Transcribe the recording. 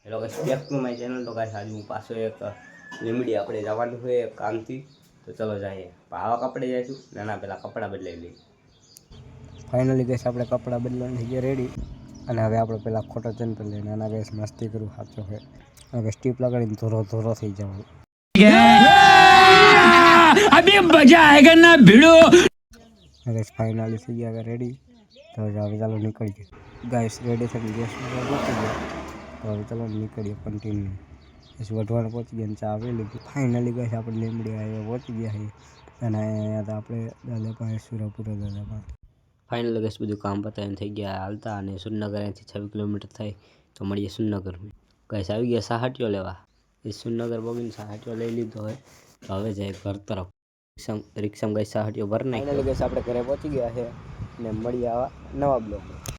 Hello guys, back to my channel. તો guys આજે હું પાછો એક લીમડી આપણે જવાનું હોય એક કામથી, તો ચલો જઈએ। આવા કપડે જઈશું નાના, પેલા કપડાં બદલાઈ લઈએ। ફાઇનલી ગાઈસ આપણે કપડાં બદલાઈને થઈ ગયા રેડી, અને હવે આપણે પેલા ખોટો ચંપલ લઈને નાના ગાઈસ મસ્તી કરું સાચો છે। હવે સ્ટીપ લગાડીને ધોરો ધોરો થઈ જવાનું। અભી મજા આયેગા ના ભીડો। ગાઈસ ફાઇનલી થઈ ગયા રેડી, તો હવે ચાલો નીકળીએ। ગાઈસ રેડી થઈને ગેસ પહોંચી ગયા, તો હવે ચાલો નીકળીએ કન્ટિન્યુ। પછી વઢવાણ પહોંચી ગયા, ચા આવી લીધી। ફાઇનલી ગાઈસ આપણે લીમડી હાઈવે પહોંચી ગયા છીએ, અને અહીંયા તો આપણે દાદા પાસે સુરાપુરા દાદા પાસે ફાઇનલી ગાઈસ બધું કામ પતાવીને થઈ ગયા હાલતા, અને સુરનગર અહીંથી 6 કિલોમીટર થાય, તો મળીએ સુરનગરમાં। ગાઈસ આવી ગયા સાહટીઓ લેવા। એ સુરનગર બગીને સાહટીઓ લઈ લીધો હોય, તો હવે જાય ઘર તરફ। રિક્ષામાં ગાઈસ સાહટીઓ ભરી નાખી। ફાઇનલી ગાઈસ આપણે ઘરે પહોંચી ગયા છે, ને મળીએ આવા નવા બ્લોગમાં।